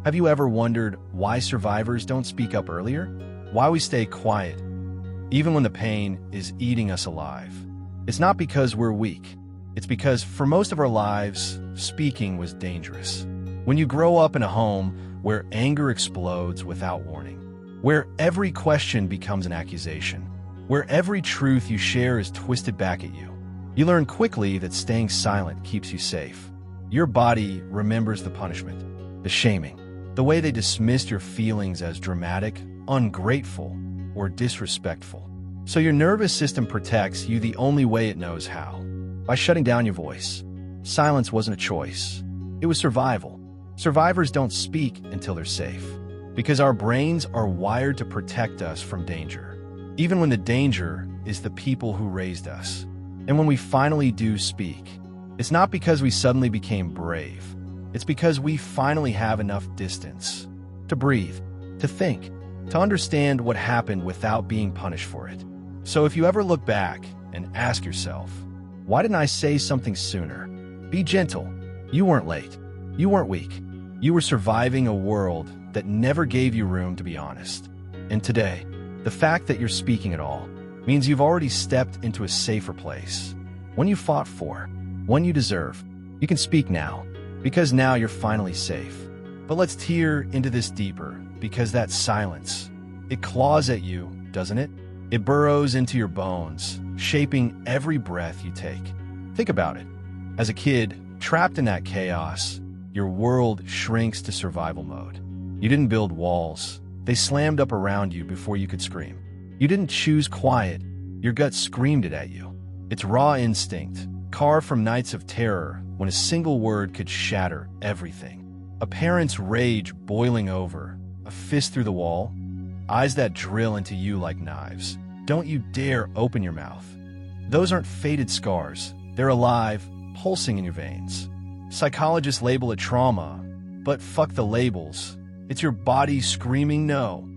Have you ever wondered why survivors don't speak up earlier? Why we stay quiet, even when the pain is eating us alive? It's not because we're weak. It's because for most of our lives, speaking was dangerous. When you grow up in a home where anger explodes without warning, where every question becomes an accusation, where every truth you share is twisted back at you, you learn quickly that staying silent keeps you safe. Your body remembers the punishment, the shaming, the way they dismissed your feelings as dramatic, ungrateful, or disrespectful. So your nervous system protects you the only way it knows how, by shutting down your voice. Silence wasn't a choice. It was survival. Survivors don't speak until they're safe, because our brains are wired to protect us from danger, even when the danger is the people who raised us. And when we finally do speak, it's not because we suddenly became brave. It's because we finally have enough distance to breathe, to think, to understand what happened without being punished for it. So if you ever look back and ask yourself, why didn't I say something sooner? Be gentle. You weren't late. You weren't weak. You were surviving a world that never gave you room to be honest. And today, the fact that you're speaking at all means you've already stepped into a safer place. One you fought for, one you deserve. You can speak now, because now you're finally safe. But let's tear into this deeper, because that silence, it claws at you, doesn't it? It burrows into your bones, shaping every breath you take. Think about it. As a kid, trapped in that chaos, your world shrinks to survival mode. You didn't build walls. They slammed up around you before you could scream. You didn't choose quiet. Your gut screamed it at you. It's raw instinct, carved from nights of terror when a single word could shatter everything. A parent's rage boiling over, a fist through the wall, eyes that drill into you like knives. Don't you dare open your mouth. Those aren't faded scars. They're alive, pulsing in your veins. Psychologists label it trauma, but fuck the labels. It's your body screaming no,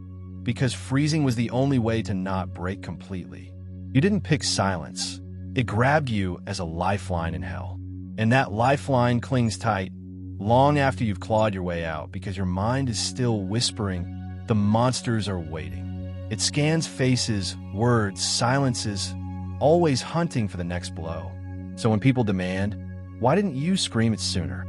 because freezing was the only way to not break completely. You didn't pick silence. It grabbed you as a lifeline in hell. And that lifeline clings tight long after you've clawed your way out, because your mind is still whispering, the monsters are waiting. It scans faces, words, silences, always hunting for the next blow. So when people demand, why didn't you scream it sooner?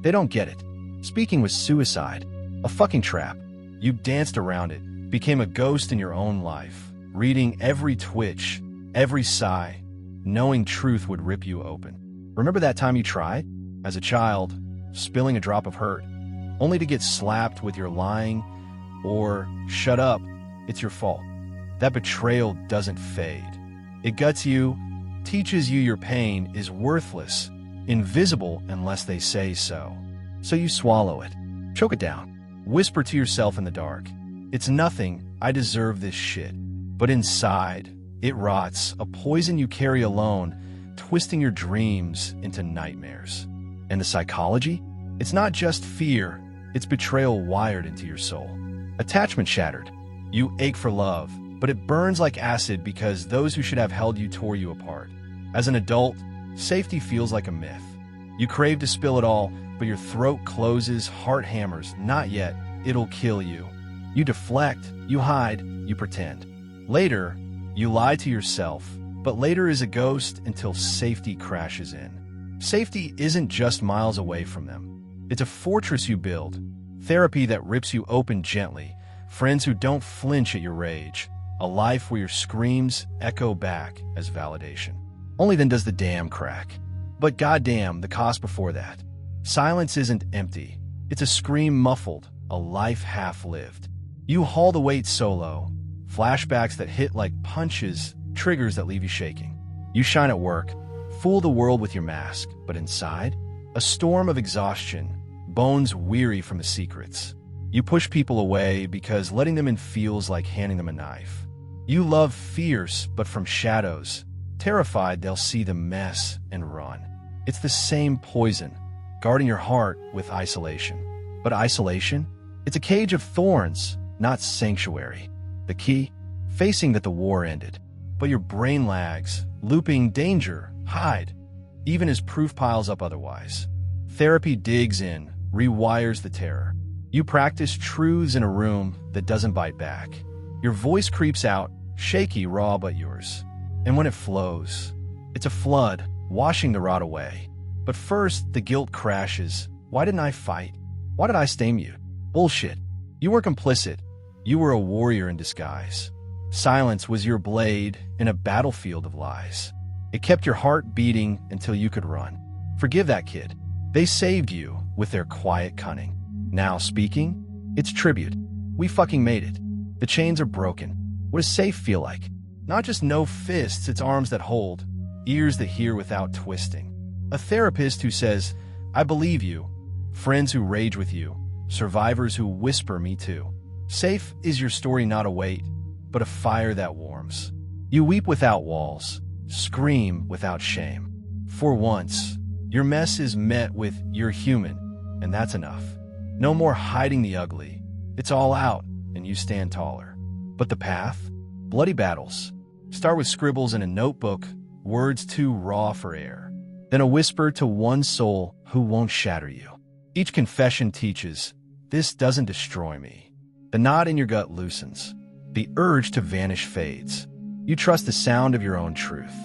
They don't get it. Speaking was suicide, a fucking trap. You danced around it, became a ghost in your own life, reading every twitch, every sigh, knowing truth would rip you open. Remember that time you tried, as a child, spilling a drop of hurt, only to get slapped with your lying or shut up, it's your fault. That betrayal doesn't fade. It guts you, teaches you your pain is worthless, invisible unless they say so. So you swallow it, choke it down, whisper to yourself in the dark, it's nothing, I deserve this shit. But inside, it rots, a poison you carry alone, twisting your dreams into nightmares. And the psychology? It's not just fear, it's betrayal wired into your soul. Attachment shattered. You ache for love, but it burns like acid because those who should have held you tore you apart. As an adult, safety feels like a myth. You crave to spill it all, but your throat closes, heart hammers. Not yet, it'll kill you. You deflect, you hide, you pretend. Later, you lie to yourself, but later is a ghost until safety crashes in. Safety isn't just miles away from them. It's a fortress you build, therapy that rips you open gently, friends who don't flinch at your rage, a life where your screams echo back as validation. Only then does the dam crack. But goddamn, the cost before that. Silence isn't empty. It's a scream muffled, a life half-lived. You haul the weight solo, flashbacks that hit like punches, triggers that leave you shaking. You shine at work, fool the world with your mask, but inside, a storm of exhaustion, bones weary from the secrets. You push people away because letting them in feels like handing them a knife. You love fierce, but from shadows, terrified they'll see the mess and run. It's the same poison, guarding your heart with isolation. But isolation? It's a cage of thorns, not sanctuary. The key? Facing that the war ended. But your brain lags, looping danger, hide, even as proof piles up otherwise. Therapy digs in, rewires the terror. You practice truths in a room that doesn't bite back. Your voice creeps out, shaky, raw, but yours. And when it flows, it's a flood, washing the rot away. But first, the guilt crashes. Why didn't I fight? Why did I stay mute? Bullshit. You were complicit. You were a warrior in disguise. Silence was your blade in a battlefield of lies. It kept your heart beating until you could run. Forgive that kid. They saved you with their quiet cunning. Now speaking, it's tribute. We fucking made it. The chains are broken. What does safe feel like? Not just no fists, it's arms that hold, ears that hear without twisting. A therapist who says, I believe you. Friends who rage with you. Survivors who whisper me too. Safe is your story, not a weight, but a fire that warms. You weep without walls, scream without shame. For once, your mess is met with you're human, and that's enough. No more hiding the ugly. It's all out, and you stand taller. But the path? Bloody battles. Start with scribbles in a notebook, words too raw for air. Then a whisper to one soul who won't shatter you. Each confession teaches, this doesn't destroy me. The knot in your gut loosens. The urge to vanish fades. You trust the sound of your own truth.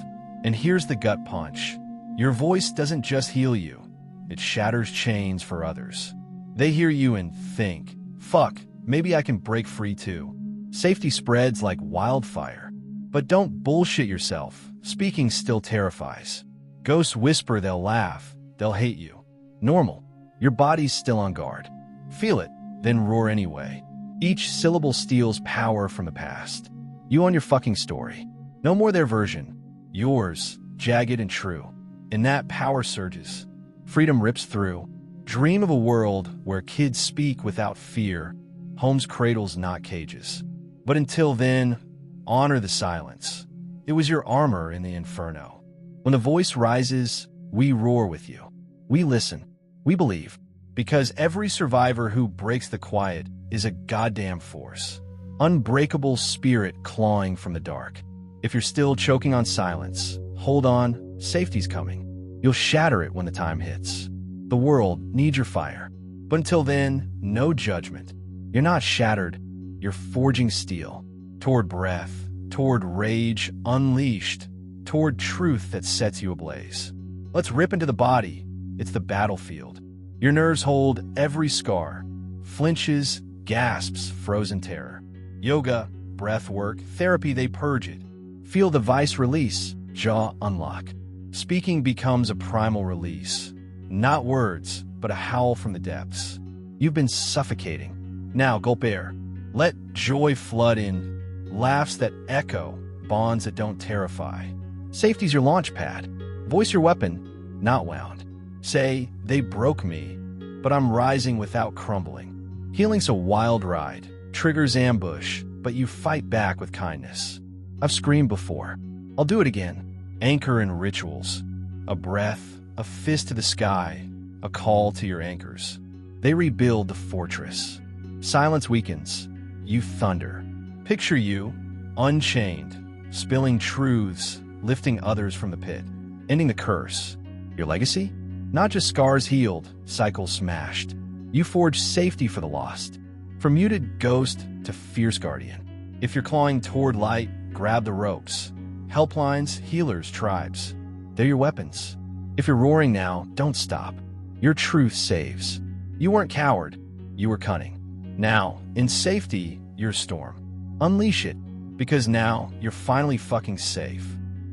And here's the gut punch. Your voice doesn't just heal you. It shatters chains for others. They hear you and think, fuck, maybe I can break free too. Safety spreads like wildfire. But don't bullshit yourself. Speaking still terrifies. Ghosts whisper, they'll laugh, they'll hate you. Normal. Your body's still on guard. Feel it, then roar anyway. Each syllable steals power from the past. You own your fucking story. No more their version. Yours, jagged and true. In that power surges. Freedom rips through. Dream of a world where kids speak without fear. Homes cradles, not cages. But until then, honor the silence. It was your armor in the inferno. When the voice rises, we roar with you. We listen. We believe. Because every survivor who breaks the quiet is a goddamn force. Unbreakable spirit clawing from the dark. If you're still choking on silence, hold on, safety's coming. You'll shatter it when the time hits. The world needs your fire. But until then, no judgment. You're not shattered. You're forging steel. Toward breath, toward rage unleashed, toward truth that sets you ablaze. Let's rip into the body. It's the battlefield. Your nerves hold every scar. Flinches, gasps, frozen terror. Yoga, breath work, therapy, they purge it. Feel the vice release, jaw unlock. Speaking becomes a primal release. Not words, but a howl from the depths. You've been suffocating. Now gulp air. Let joy flood in. Laughs that echo, bonds that don't terrify. Safety's your launch pad. Voice your weapon, not wound. Say, they broke me, but I'm rising without crumbling. Healing's a wild ride. Triggers ambush, but you fight back with kindness. I've screamed before. I'll do it again. Anchor in rituals. A breath, a fist to the sky, a call to your anchors. They rebuild the fortress. Silence weakens. You thunder. Picture you, unchained, spilling truths, lifting others from the pit, ending the curse. Your legacy? Not just scars healed, cycles smashed. You forge safety for the lost. From muted ghost to fierce guardian. If you're clawing toward light, grab the ropes. Helplines, healers, tribes. They're your weapons. If you're roaring now, don't stop. Your truth saves. You weren't coward. You were cunning. Now, in safety, your storm. Unleash it, because now you're finally fucking safe.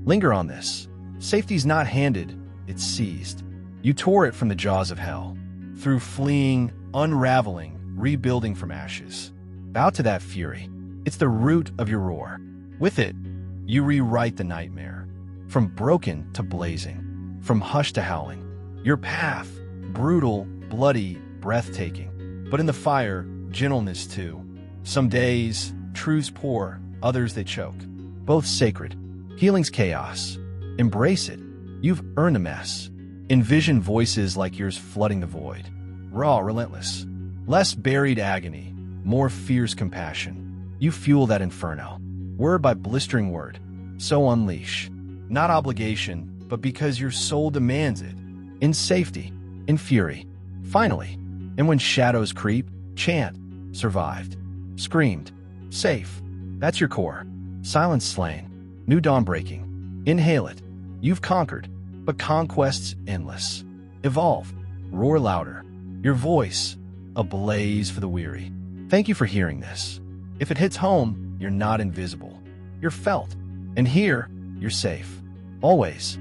Linger on this. Safety's not handed, it's seized. You tore it from the jaws of hell. Through fleeing, unraveling, rebuilding from ashes. Bow to that fury. It's the root of your roar. With it, you rewrite the nightmare. From broken to blazing. From hush to howling. Your path, brutal, bloody, breathtaking. But in the fire, gentleness too. Some days, truths pour, others they choke. Both sacred. Healing's chaos. Embrace it. You've earned a mess. Envision voices like yours flooding the void. Raw, relentless. Less buried agony, more fierce compassion. You fuel that inferno. Word by blistering word. So unleash. Not obligation, but because your soul demands it. In safety, in fury. Finally. And when shadows creep, Chant, survived. Screamed, safe. That's your core. Silence slain. New dawn breaking. Inhale it. You've conquered, but conquest's endless. Evolve. Roar louder. Your voice, a blaze for the weary. Thank you for hearing this. If it hits home, you're not invisible. You're felt. And here, you're safe. Always.